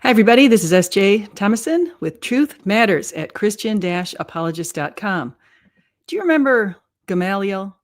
Hi, everybody. This is S.J. Thomason with Truth Matters at Christian-apologist.com. Do you remember Gamaliel?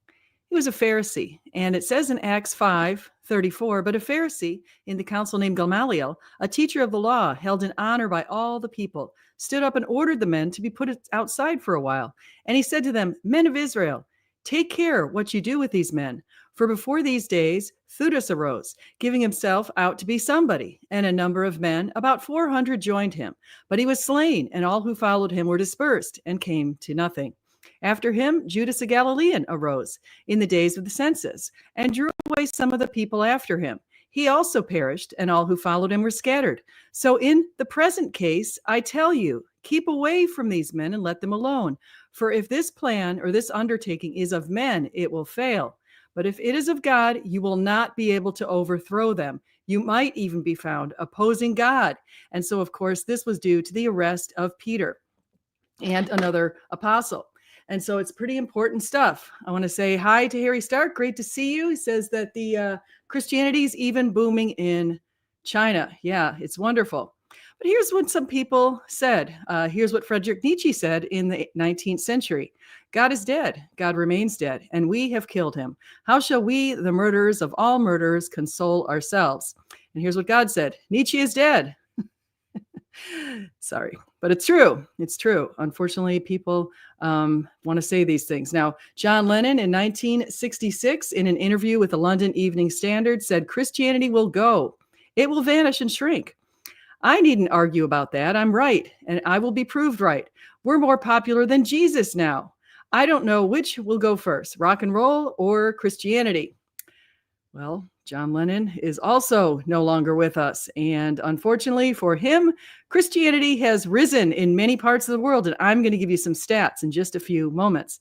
He was a Pharisee, and it says in Acts 5:34, but a Pharisee in the council named Gamaliel, a teacher of the law, held in honor by all the people, stood up and ordered the men to be put outside for a while. And he said to them, Men of Israel, take care what you do with these men. For before these days, Theudas arose, giving himself out to be somebody, and a number of men, about 400, joined him. But he was slain, and all who followed him were dispersed and came to nothing. After him, Judas a Galilean arose in the days of the census and drew away some of the people after him. He also perished, and all who followed him were scattered. So in the present case, I tell you, keep away from these men and let them alone. For if this plan or this undertaking is of men, it will fail. But if it is of God, you will not be able to overthrow them. You might even be found opposing God. And so, of course, this was due to the arrest of Peter and another apostle. And so it's pretty important stuff. I want to say hi to Harry Stark. Great to see you. He says that the Christianity is even booming in China. Yeah, it's wonderful. But here's what some people said. Here's what Friedrich Nietzsche said in the 19th century. God is dead. God remains dead, and we have killed him. How shall we, the murderers of all murderers, console ourselves? And here's what God said. Nietzsche is dead. Sorry, but it's true. It's true. Unfortunately, people want to say these things. Now, John Lennon in 1966, in an interview with the London Evening Standard, said, Christianity will go. It will vanish and shrink. I needn't argue about that. I'm right, and I will be proved right. We're more popular than Jesus now. I don't know which will go first, rock and roll or Christianity. Well, John Lennon is also no longer with us. And unfortunately for him, Christianity has risen in many parts of the world. And I'm going to give you some stats in just a few moments.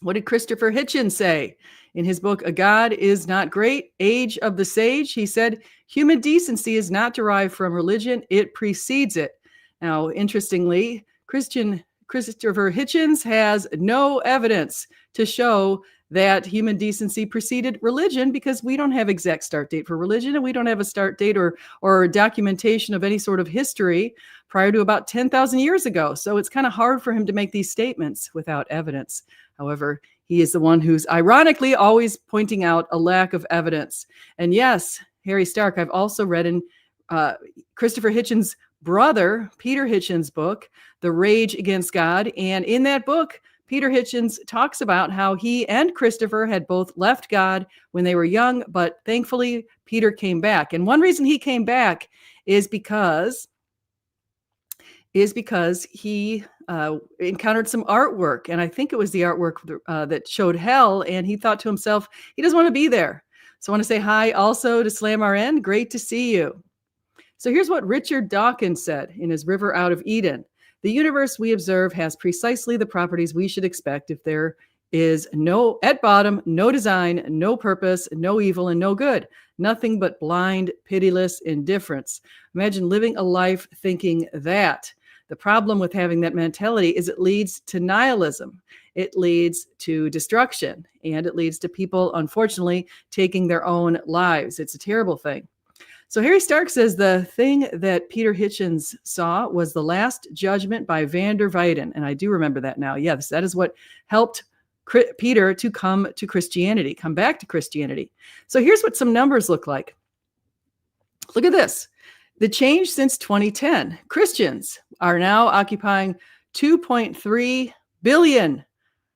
What did Christopher Hitchens say in his book, A God Is Not Great, Age of the Sage? He said, human decency is not derived from religion. It precedes it. Now, interestingly, Christopher Hitchens has no evidence to show that human decency preceded religion, because we don't have exact start date for religion, and we don't have a start date or documentation of any sort of history prior to about 10,000 years ago. So it's kind of hard for him to make these statements without evidence. However, he is the one who's ironically always pointing out a lack of evidence. And yes, Harry Stark, I've also read in Christopher Hitchens' brother, Peter Hitchens' book, The Rage Against God. And in that book, Peter Hitchens talks about how he and Christopher had both left God when they were young, but thankfully Peter came back. And one reason he came back is because he encountered some artwork. And I think it was the artwork that showed hell. And he thought to himself, he doesn't want to be there. So I want to say hi also to Slam RN. Great to see you. So here's what Richard Dawkins said in his River Out of Eden. The universe we observe has precisely the properties we should expect if there is at bottom, no design, no purpose, no evil, and no good. Nothing but blind, pitiless indifference. Imagine living a life thinking that. The problem with having that mentality is it leads to nihilism. It leads to destruction, and it leads to people, unfortunately, taking their own lives. It's a terrible thing. So Harry Stark says the thing that Peter Hitchens saw was The Last Judgment by Van der Weyden. And I do remember that now. Yes, that is what helped Peter to come back to Christianity. So here's what some numbers look like. Look at this. The change since 2010. Christians are now occupying 2.3 billion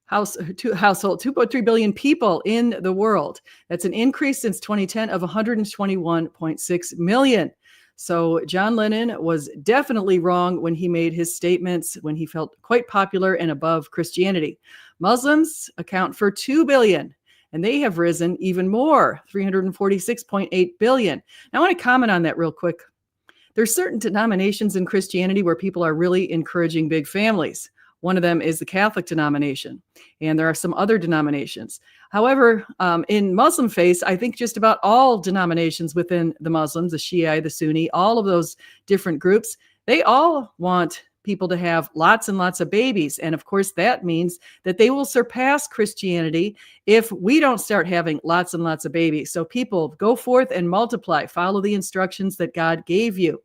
household, 2.3 billion people in the world. That's an increase since 2010 of 121.6 million. So John Lennon was definitely wrong when he made his statements when he felt quite popular and above Christianity. Muslims account for 2 billion, and they have risen even more, 346.8 billion. Now I want to comment on that real quick. There's certain denominations in Christianity where people are really encouraging big families. One of them is the Catholic denomination, and there are some other denominations. However, in Muslim faith, I think just about all denominations within the Muslims, the Shia, the Sunni, all of those different groups, they all want people to have lots and lots of babies. And of course, that means that they will surpass Christianity if we don't start having lots and lots of babies. So people, go forth and multiply, follow the instructions that God gave you.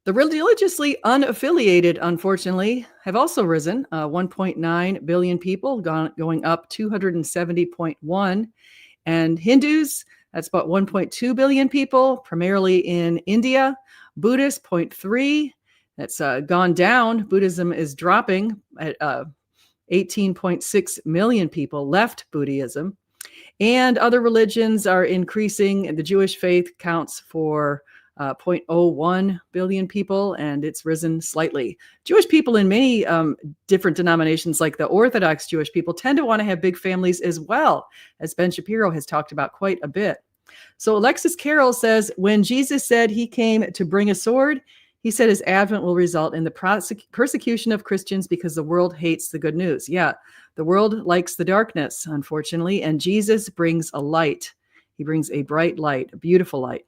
The religiously unaffiliated, unfortunately, have also risen, 1.9 billion people, going up 270.1. And Hindus, that's about 1.2 billion people, primarily in India. Buddhists, zero point 0.3. That's gone down. Buddhism is dropping at 18.6 million people left Buddhism. And other religions are increasing. The Jewish faith counts for 0.01 billion people, and it's risen slightly. Jewish people in many different denominations, like the Orthodox Jewish people, tend to want to have big families as well, as Ben Shapiro has talked about quite a bit. So Alexis Carroll says, when Jesus said he came to bring a sword, he said his advent will result in the persecution of Christians because the world hates the good news. Yeah, the world likes the darkness, unfortunately, and Jesus brings a light. He brings a bright light, a beautiful light.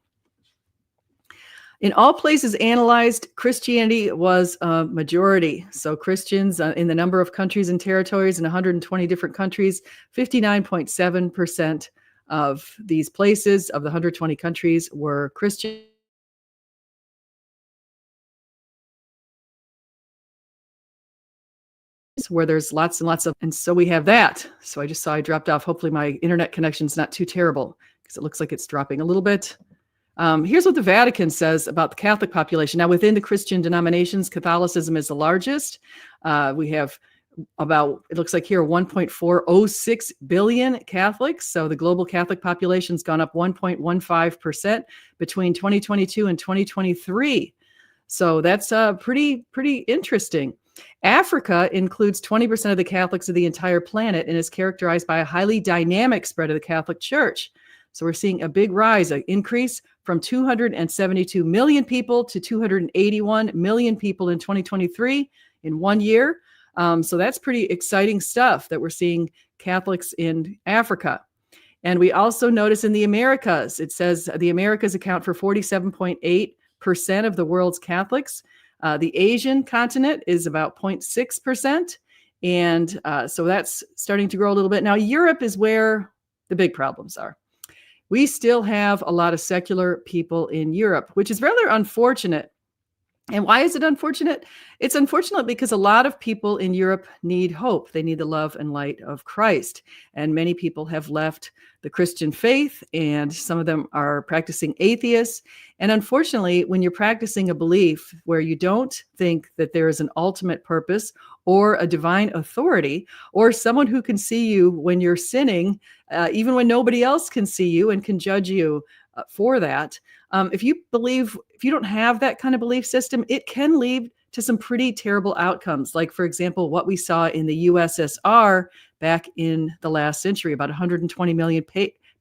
In all places analyzed, Christianity was a majority. So Christians in the number of countries and territories in 120 different countries, 59.7% of these places of the 120 countries were Christian. Where there's lots and lots of, and so we have that. So I just saw I dropped off. Hopefully my internet connection's not too terrible because it looks like it's dropping a little bit. Here's what the Vatican says about the Catholic population. Now, within the Christian denominations, Catholicism is the largest. We have about, it looks like here, 1.406 billion Catholics. So the global Catholic population's gone up 1.15% between 2022 and 2023. So that's pretty interesting. Africa includes 20% of the Catholics of the entire planet and is characterized by a highly dynamic spread of the Catholic Church. So we're seeing a big rise, an increase from 272 million people to 281 million people in 2023 in 1 year. So that's pretty exciting stuff that we're seeing Catholics in Africa. And we also notice in the Americas, it says the Americas account for 47.8% of the world's Catholics. The Asian continent is about 0.6%. And so that's starting to grow a little bit. Now, Europe is where the big problems are. We still have a lot of secular people in Europe, which is rather unfortunate. And why is it unfortunate? It's unfortunate because a lot of people in Europe need hope. They need the love and light of Christ. And many people have left the Christian faith, and some of them are practicing atheists. And unfortunately, when you're practicing a belief where you don't think that there is an ultimate purpose or a divine authority or someone who can see you when you're sinning, even when nobody else can see you and can judge you for that, if you don't have that kind of belief system, it can lead to some pretty terrible outcomes. Like, for example, what we saw in the USSR back in the last century, about 120 million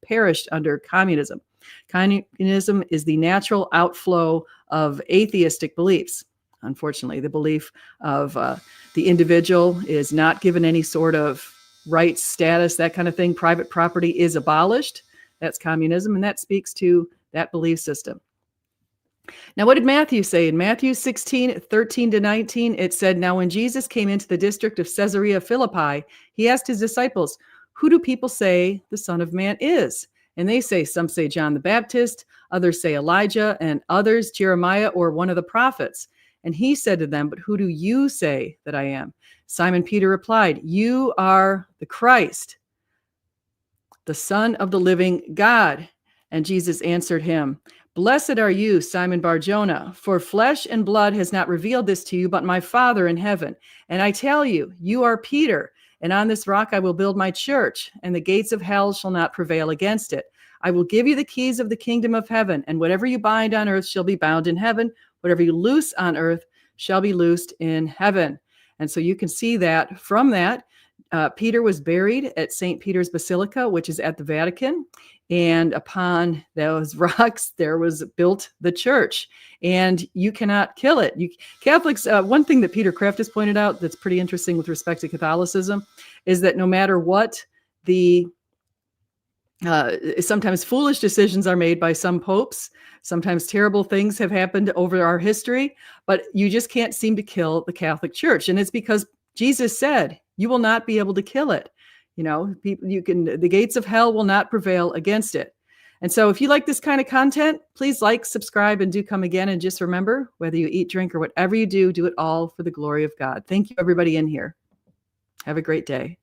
perished under communism. Communism is the natural outflow of atheistic beliefs. Unfortunately, the belief of the individual is not given any sort of rights, status, that kind of thing. Private property is abolished. That's communism, and that speaks to that belief system. Now, what did Matthew say? In Matthew 16:13-19, it said, "Now when Jesus came into the district of Caesarea Philippi, he asked his disciples, 'Who do people say the Son of Man is?' And they say, some say John the Baptist, others say Elijah, and others Jeremiah or one of the prophets. And he said to them, 'But who do you say that I am?' Simon Peter replied, 'You are the Christ, the Son of the living God.' And Jesus answered him, 'Blessed are you, Simon Bar-Jonah, for flesh and blood has not revealed this to you, but my Father in heaven. And I tell you, you are Peter, and on this rock I will build my church, and the gates of hell shall not prevail against it. I will give you the keys of the kingdom of heaven, and whatever you bind on earth shall be bound in heaven. Whatever you loose on earth shall be loosed in heaven.'" And so you can see that from that, Peter was buried at St. Peter's Basilica, which is at the Vatican. And upon those rocks, there was built the church. And you cannot kill it. Catholics, one thing that Peter Kraft has pointed out that's pretty interesting with respect to Catholicism is that no matter what the sometimes foolish decisions are made by some popes, sometimes terrible things have happened over our history, but you just can't seem to kill the Catholic Church. And it's because Jesus said, you will not be able to kill it. The gates of hell will not prevail against it. And so if you like this kind of content, please like, subscribe, and do come again. And just remember, whether you eat, drink, or whatever you do it all for the glory of God. Thank you, everybody in here. Have a great day.